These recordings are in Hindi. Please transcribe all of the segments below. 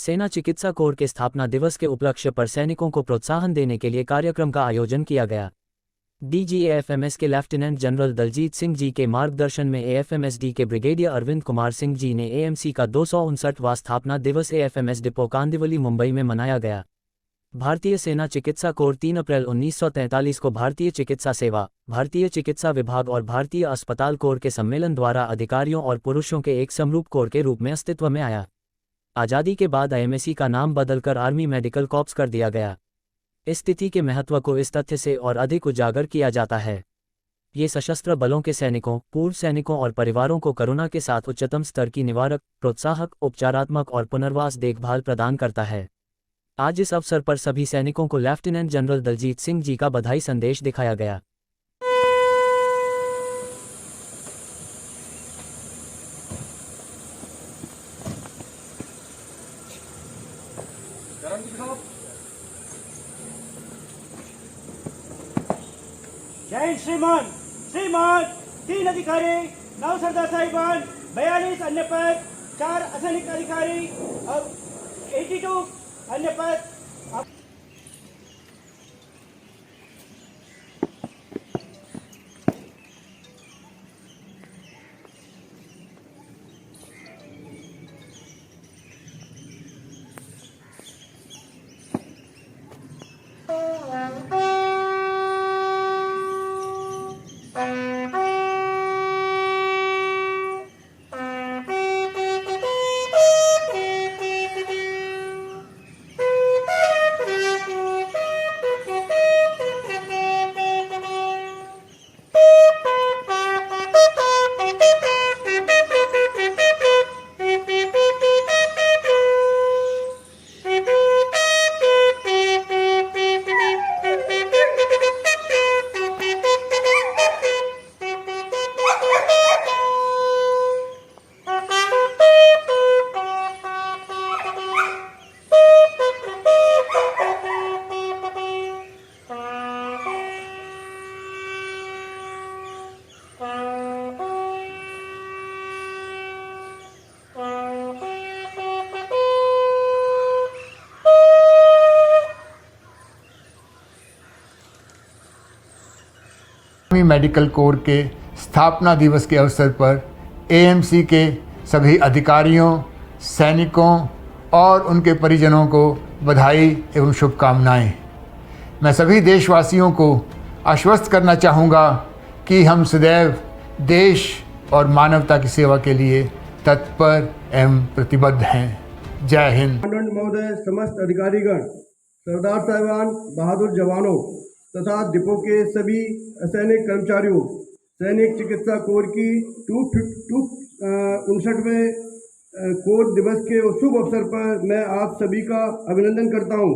सेना चिकित्सा कोर के स्थापना दिवस के उपलक्ष्य पर सैनिकों को प्रोत्साहन देने के लिए कार्यक्रम का आयोजन किया गया। डीजी एएफएमएस के लेफ्टिनेंट जनरल दलजीत सिंह जी के मार्गदर्शन में एएफएमएसडी के ब्रिगेडियर अरविंद कुमार सिंह जी ने एएमसी का 259वां स्थापना दिवस एएफएमएस डिपो कांदिवली मुंबई में मनाया गया। भारतीय सेना चिकित्सा कोर 3 अप्रैल 1943 को भारतीय चिकित्सा सेवा, भारतीय चिकित्सा विभाग और भारतीय अस्पताल कोर के सम्मेलन द्वारा अधिकारियों और पुरुषों के एक समरूप कोर के रूप में अस्तित्व में आया। आज़ादी के बाद एएमसी का नाम बदलकर आर्मी मेडिकल कॉर्प्स कर दिया गया। इस तिथि के महत्व को इस तथ्य से और अधिक उजागर किया जाता है। ये सशस्त्र बलों के सैनिकों, पूर्व सैनिकों और परिवारों को करुणा के साथ उच्चतम स्तर की निवारक, प्रोत्साहक, उपचारात्मक और पुनर्वास देखभाल प्रदान करता है। आज इस अवसर पर सभी सैनिकों को लेफ्टिनेंट जनरल दलजीत सिंह जी का बधाई संदेश दिखाया गया। जय श्रीमान 3 अधिकारी, 9 सरदार साहिबान, 42 अन्य पद, 4 असैनिक अधिकारी और 82 अन्य पद। आर्मी मेडिकल कोर के स्थापना दिवस के अवसर पर एएमसी के सभी अधिकारियों, सैनिकों और उनके परिजनों को बधाई एवं शुभकामनाएं। मैं सभी देशवासियों को आश्वस्त करना चाहूँगा कि हम सदैव देश और मानवता की सेवा के लिए तत्पर एवं प्रतिबद्ध हैं। जय हिंद। महोदय, समस्त अधिकारीगण, सरदार साहिबान, बहादुर जवानों तथा डिपो के सभी असैनिक कर्मचारियों, सैनिक चिकित्सा कोर की 259वें कोर दिवस के शुभ अवसर पर मैं आप सभी का अभिनंदन करता हूं।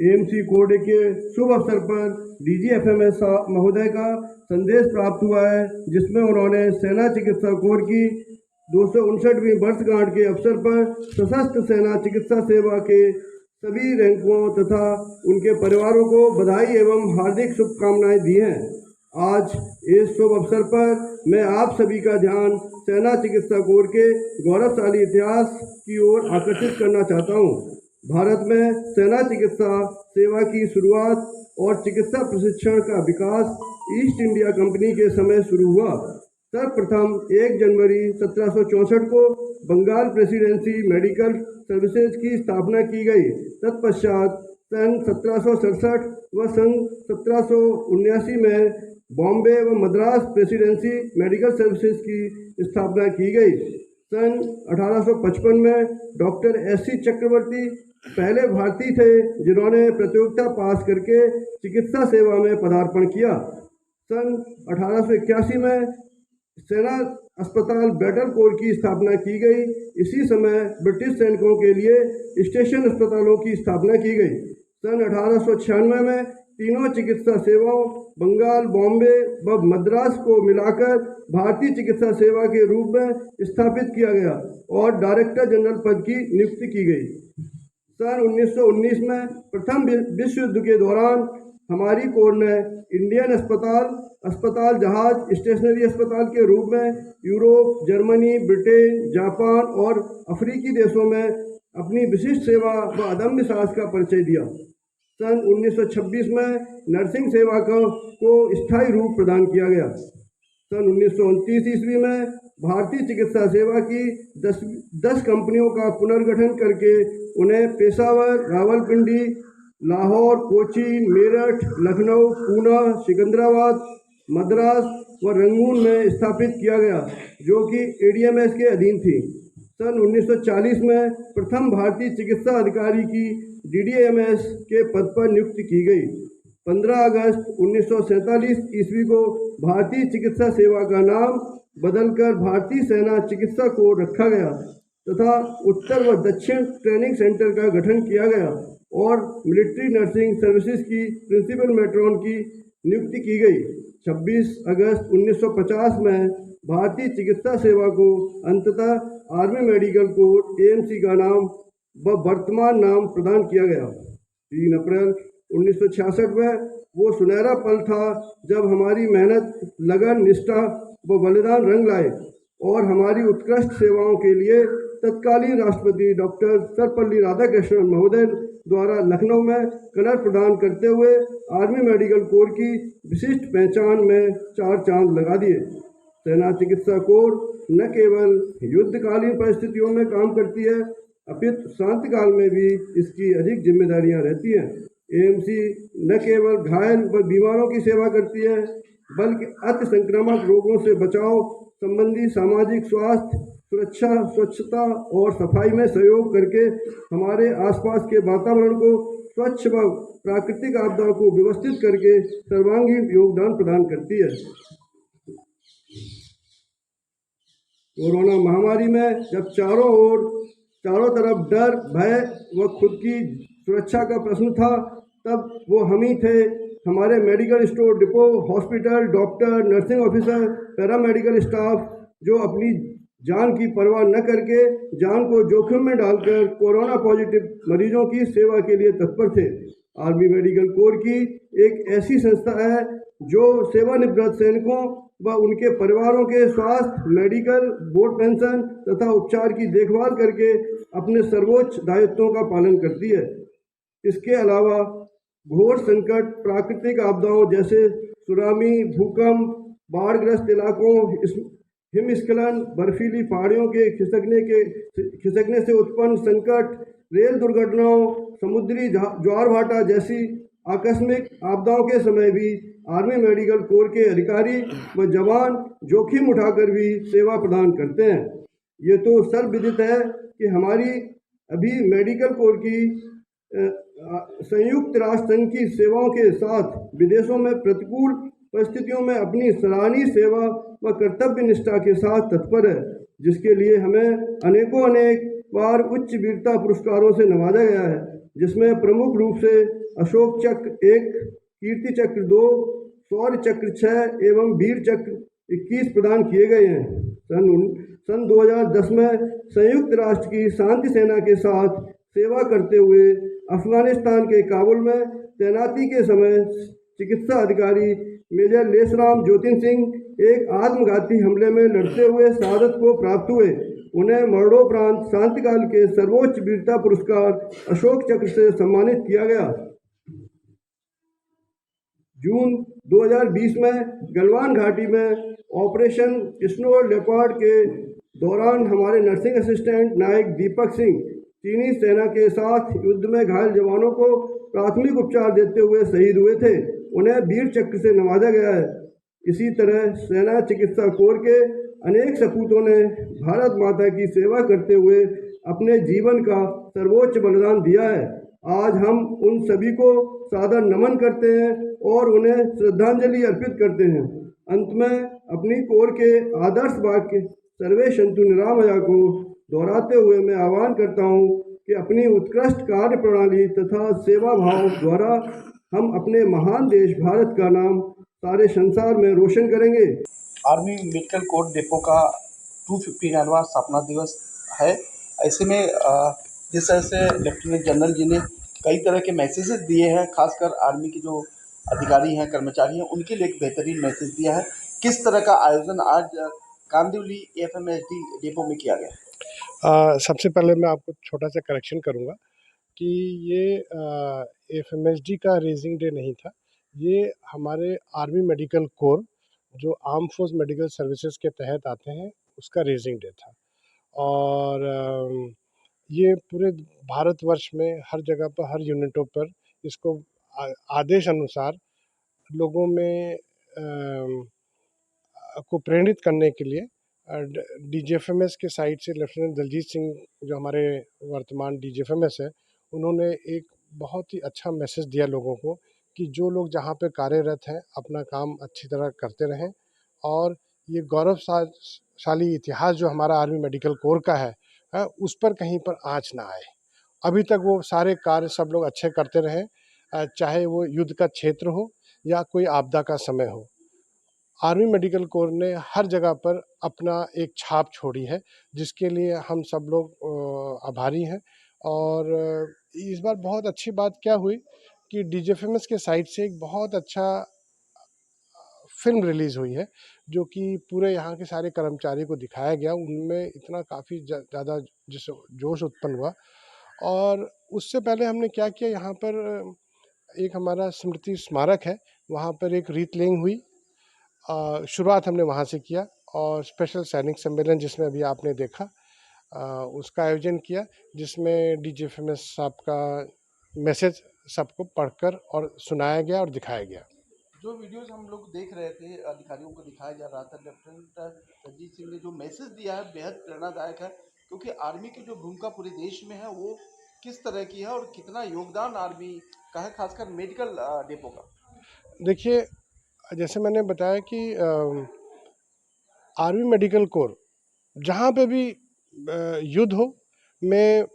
एएमसी कोर डे के शुभ अवसर पर डीजी एफएमएस महोदय का संदेश प्राप्त हुआ है, जिसमें उन्होंने सेना चिकित्सा कोर की 259वीं वर्षगांठ के अवसर पर सशस्त्र सेना चिकित्सा सेवा के सभी रैंकों तथा उनके परिवारों को बधाई एवं हार्दिक शुभकामनाएं दी हैं। आज इस शुभ अवसर पर मैं आप सभी का ध्यान सेना चिकित्सा कोर के गौरवशाली इतिहास की ओर आकर्षित करना चाहता हूं। भारत में सेना चिकित्सा सेवा की शुरुआत और चिकित्सा प्रशिक्षण का विकास ईस्ट इंडिया कंपनी के समय शुरू हुआ। सर्वप्रथम 1 जनवरी 1764 को बंगाल प्रेसिडेंसी मेडिकल सर्विसेज की स्थापना की गई। तत्पश्चात सन 1767 व सन 1779 में बॉम्बे व मद्रास प्रेसिडेंसी मेडिकल सर्विसेज की स्थापना की गई। सन 1855 में डॉक्टर एससी चक्रवर्ती पहले भारतीय थे जिन्होंने प्रतियोगिता पास करके चिकित्सा सेवा में पदार्पण किया। सन 1881 में सेना अस्पताल बैटल कोर की स्थापना की गई। इसी समय ब्रिटिश सैनिकों के लिए स्टेशन अस्पतालों की स्थापना की गई। सन 1896 में तीनों चिकित्सा सेवाओं बंगाल, बॉम्बे व मद्रास को मिलाकर भारतीय चिकित्सा सेवा के रूप में स्थापित किया गया और डायरेक्टर जनरल पद की नियुक्ति की गई। सन 1919 में प्रथम विश्व युद्ध के दौरान हमारी कोर ने इंडियन अस्पताल जहाज स्टेशनरी अस्पताल के रूप में यूरोप, जर्मनी, ब्रिटेन, जापान और अफ्रीकी देशों में अपनी विशिष्ट सेवा व अदम्य साहस का परिचय दिया। सन 1926 में नर्सिंग सेवा को स्थायी रूप प्रदान किया गया। सन 1929 ईस्वी में भारतीय चिकित्सा सेवा की 10 कंपनियों का पुनर्गठन करके उन्हें पेशावर, रावलपिंडी, लाहौर, कोचीन, मेरठ, लखनऊ, पूना, सिकंदराबाद, मद्रास व रंगून में स्थापित किया गया, जो कि ADMS के अधीन थी। सन 1940 में प्रथम भारतीय चिकित्सा अधिकारी की DDMS के पद पर नियुक्ति की गई। 15 अगस्त 1947 ईस्वी को भारतीय चिकित्सा सेवा का नाम बदलकर भारतीय सेना चिकित्सा कोर रखा गया तथा उत्तर व दक्षिण ट्रेनिंग सेंटर का गठन किया गया और मिलिट्री नर्सिंग सर्विसेज की प्रिंसिपल मेट्रॉन की नियुक्ति की गई। 26 अगस्त 1950 में भारतीय चिकित्सा सेवा को अंततः आर्मी मेडिकल कोर AMC का नाम व वर्तमान नाम प्रदान किया गया। 3 अप्रैल 1966 में वो सुनहरा पल था जब हमारी मेहनत, लगन, निष्ठा व बलिदान रंग लाए और हमारी उत्कृष्ट सेवाओं के लिए तत्कालीन राष्ट्रपति डॉक्टर सर्वपल्ली राधाकृष्णन महोदय द्वारा लखनऊ में कलर प्रदान करते हुए आर्मी मेडिकल कोर की विशिष्ट पहचान में 4 चांद लगा दिए। सेना चिकित्सा कोर न केवल युद्धकालीन परिस्थितियों में काम करती है, अपितु शांति काल में भी इसकी अधिक जिम्मेदारियां रहती हैं। AMC न केवल घायल व बीमारों की सेवा करती है, बल्कि अति संक्रामक रोगों से बचाव संबंधी सामाजिक स्वास्थ्य, सुरक्षा, स्वच्छता और सफाई में सहयोग करके हमारे आसपास के वातावरण को स्वच्छ व प्राकृतिक आपदाओं को व्यवस्थित करके सर्वांगीण योगदान प्रदान करती है। कोरोना महामारी में जब चारों तरफ डर, भय व खुद की सुरक्षा का प्रश्न था, तब वो हम ही थे। हमारे medical store, depot, hospital, doctor, nursing officer, paramedical staff जो अपनी जान की परवाह न करके जान को जोखिम में डालकर कोरोना पॉजिटिव मरीजों की सेवा के लिए तत्पर थे। आर्मी मेडिकल कोर की एक ऐसी संस्था है जो सेवानिवृत्त सैनिकों व उनके परिवारों के स्वास्थ्य, मेडिकल, बोर्ड पेंशन तथा उपचार की देखभाल करके अपने सर्वोच्च दायित्वों का पालन करती है। इसके अलावा घोर संकट, प्राकृतिक आपदाओं जैसे सुनामी, भूकंप, बाढ़ग्रस्त इलाकों, हिमस्खलन, बर्फीली पहाड़ियों के खिसकने से उत्पन्न संकट, रेल दुर्घटनाओं, समुद्री ज्वार भाटा जैसी आकस्मिक आपदाओं के समय भी आर्मी मेडिकल कोर के अधिकारी व जवान जोखिम उठाकर भी सेवा प्रदान करते हैं। ये तो सर्वविदित है कि हमारी अभी मेडिकल कोर की संयुक्त राष्ट्र संघ की सेवाओं के साथ विदेशों में प्रतिकूल परिस्थितियों में अपनी सराहनीय सेवा व कर्तव्य निष्ठा के साथ तत्पर है, जिसके लिए हमें अनेक बार उच्च वीरता पुरस्कारों से नवाजा गया है, जिसमें प्रमुख रूप से अशोक चक्र 1, कीर्ति चक्र 2, शौर्य चक्र 6 एवं वीर चक्र 21 प्रदान किए गए हैं। सन 2010 में संयुक्त राष्ट्र की शांति सेना के साथ सेवा करते हुए अफगानिस्तान के काबुल में तैनाती के समय चिकित्सा अधिकारी मेजर लेसराम ज्योतिन सिंह एक आत्मघाती हमले में लड़ते हुए शहादत को प्राप्त हुए। उन्हें मरणोपरांत शांतिकाल के सर्वोच्च वीरता पुरस्कार अशोक चक्र से सम्मानित किया गया। जून 2020 में गलवान घाटी में ऑपरेशन स्नो लेपर्ड के दौरान हमारे नर्सिंग असिस्टेंट नायक दीपक सिंह चीनी सेना के साथ युद्ध में घायल जवानों को प्राथमिक उपचार देते हुए शहीद हुए थे। उन्हें वीर चक्र से नवाजा गया है। इसी तरह सेना चिकित्सा कोर के अनेक सपूतों ने भारत माता की सेवा करते हुए अपने जीवन का सर्वोच्च बलिदान दिया है। आज हम उन सभी को सादर नमन करते हैं और उन्हें श्रद्धांजलि अर्पित करते हैं। अंत में अपनी कोर के आदर्श वाक्य सर्वे सन्तु निरामया को दोहराते हुए मैं आह्वान करता हूँ कि अपनी उत्कृष्ट कार्य प्रणाली तथा सेवा भाव द्वारा हम अपने महान देश भारत का नाम सारे संसार में रोशन करेंगे। आर्मी मेडिकल कोर डिपो का 259वां स्थापना दिवस है। ऐसे में जिस तरह से लेफ्टिनेंट जनरल जी ने कई तरह के मैसेजेस दिए हैं, खासकर आर्मी के जो अधिकारी हैं, कर्मचारी हैं, उनके लिए एक बेहतरीन मैसेज दिया है। किस तरह का आयोजन आज कांदिवली AFMSD डिपो में किया गया? सबसे पहले मैं आपको छोटा सा करेक्शन करूँगा कि ये एफएमएसडी का रेजिंग डे नहीं था। ये हमारे आर्मी मेडिकल कोर जो आर्म फोर्स मेडिकल सर्विसेज के तहत आते हैं उसका रेजिंग डे था। और ये पूरे भारतवर्ष में हर जगह पर हर यूनिटों पर इसको आदेश अनुसार लोगों में को प्रेरित करने के लिए डीजीएफएमएस के साइड से लेफ्टिनेंट दलजीत सिंह जो हमारे वर्तमान डीजीएफएमएस है, उन्होंने एक बहुत ही अच्छा मैसेज दिया लोगों को कि जो लोग जहाँ पे कार्यरत हैं अपना काम अच्छी तरह करते रहें और ये गौरवशाली इतिहास जो हमारा आर्मी मेडिकल कोर का है, उस पर कहीं पर आँच ना आए। अभी तक वो सारे कार्य सब लोग अच्छे करते रहें, चाहे वो युद्ध का क्षेत्र हो या कोई आपदा का समय हो। आर्मी मेडिकल कोर ने हर जगह पर अपना एक छाप छोड़ी है, जिसके लिए हम सब लोग आभारी हैं। और इस बार बहुत अच्छी बात क्या हुई कि डीजीएफएमएस के साइड से एक बहुत अच्छा फिल्म रिलीज़ हुई है, जो कि पूरे यहाँ के सारे कर्मचारी को दिखाया गया। उनमें इतना काफ़ी ज़्यादा जोश उत्पन्न हुआ। और उससे पहले हमने क्या किया, यहाँ पर एक हमारा स्मृति स्मारक है, वहाँ पर एक रीत लेंग हुई। शुरुआत हमने वहाँ से किया और स्पेशल सैनिक सम्मेलन जिसमें अभी आपने देखा, उसका आयोजन किया, जिसमें डीजीएफएमएस साहब का मैसेज सबको पढ़कर और सुनाया गया और दिखाया गया। जो वीडियोस हम लोग देख रहे थे, अधिकारियों को दिखाया जा रहा था, लेफ्टिनेंट दलजीत सिंह ने जो मैसेज दिया है बेहद प्रेरणादायक है, क्योंकि आर्मी की जो भूमिका पूरे देश में है वो किस तरह की है और कितना योगदान आर्मी का है, खासकर मेडिकल डिपो का। देखिए, जैसे मैंने बताया कि आर्मी मेडिकल कोर जहाँ पे भी युद्ध हो में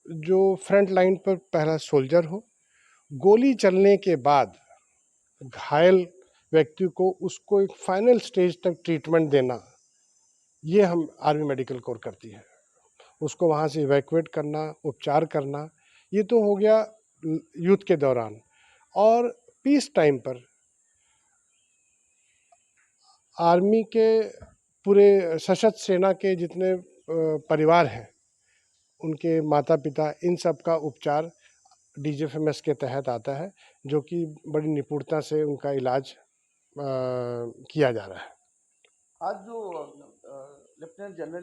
जो फ्रंट लाइन पर पहला सोल्जर हो, गोली चलने के बाद घायल व्यक्ति को उसको एक फाइनल स्टेज तक ट्रीटमेंट देना, ये हम आर्मी मेडिकल कोर करती है। उसको वहाँ से इवैक्यूएट करना, उपचार करना, ये तो हो गया युद्ध के दौरान। और पीस टाइम पर आर्मी के पूरे सशस्त्र सेना के जितने परिवार हैं, उनके माता पिता, इन सब का उपचार डीजीएफएमएस के तहत आता है, जो कि बड़ी निपुणता से उनका इलाज किया जा रहा है। आज जो लेफ्टिनेंट जनरल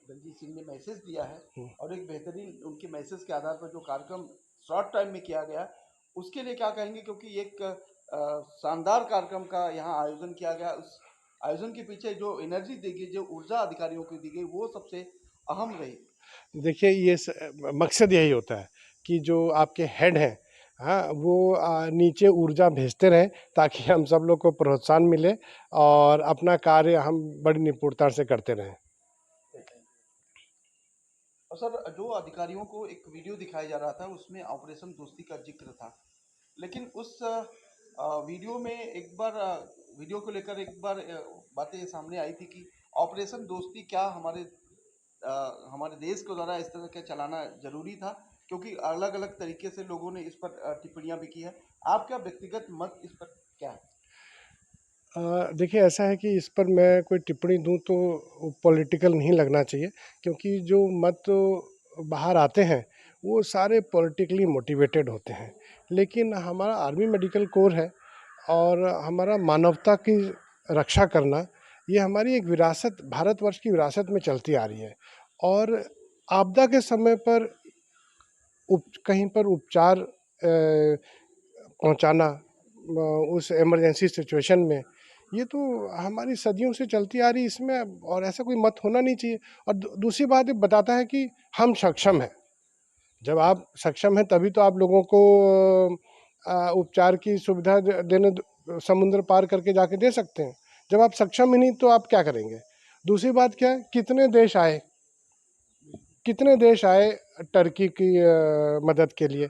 दलजीत सिंह ने मैसेज दिया है और एक बेहतरीन उनके मैसेज के आधार पर जो कार्यक्रम शॉर्ट टाइम में किया गया, उसके लिए क्या कहेंगे? क्योंकि एक शानदार कार्यक्रम का यहाँ आयोजन किया गया। उस आयोजन के पीछे जो एनर्जी दी गई, जो ऊर्जा अधिकारियों को दी गई, वो सबसे अहम रही। देखिए, ये मकसद यही होता है कि जो आपके हेड हैं, हाँ, वो नीचे ऊर्जा भेजते रहें ताकि हम सब लोग को प्रोत्साहन मिले और अपना कार्य हम बड़ी निपुणता से करते रहें। और सर, जो अधिकारियों को एक वीडियो दिखाया जा रहा था, उसमें ऑपरेशन दोस्ती का जिक्र था, लेकिन उस वीडियो में एक बार वीडियो को लेकर एक बार बातें सामने आई थी कि ऑपरेशन दोस्ती क्या हमारे देश के द्वारा इस तरह के चलाना जरूरी था, क्योंकि अलग अलग तरीके से लोगों ने इस पर टिप्पणियां भी की है। आपका व्यक्तिगत मत इस पर क्या है? देखिए, ऐसा है कि इस पर मैं कोई टिप्पणी दूं तो पॉलिटिकल नहीं लगना चाहिए, क्योंकि जो मत बाहर आते हैं वो सारे पॉलिटिकली मोटिवेटेड होते हैं। लेकिन हमारा आर्मी मेडिकल कोर है और हमारा मानवता की रक्षा करना, ये हमारी एक विरासत, भारतवर्ष की विरासत में चलती आ रही है। और आपदा के समय पर कहीं पर उपचार पहुंचाना उस इमरजेंसी सिचुएशन में, ये तो हमारी सदियों से चलती आ रही, इसमें और ऐसा कोई मत होना नहीं चाहिए। और दूसरी बात ये बताता है कि हम सक्षम हैं। जब आप सक्षम हैं तभी तो आप लोगों को उपचार की सुविधा देने, समुद्र पार करके जाके दे सकते हैं। जब आप सक्षम ही नहीं तो आप क्या करेंगे? दूसरी बात क्या है, कितने देश आए टर्की की मदद के लिए।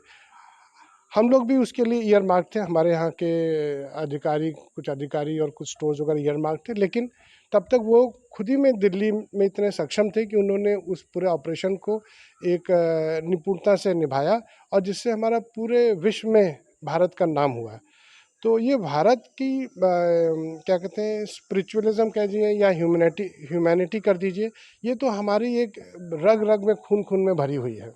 हम लोग भी उसके लिए ईयर मार्क थे, हमारे यहाँ के कुछ अधिकारी और कुछ स्टोर्स वगैरह ईयर मार्क थे, लेकिन तब तक वो खुद ही में दिल्ली में इतने सक्षम थे कि उन्होंने उस पूरे ऑपरेशन को एक निपुणता से निभाया और जिससे हमारा पूरे विश्व में भारत का नाम हुआ। तो ये भारत की क्या कहते हैं स्पिरिचुअलिज्म कह दीजिए या ह्यूमैनिटी कर दीजिए, ये तो हमारी एक रग रग में खून खून में भरी हुई है।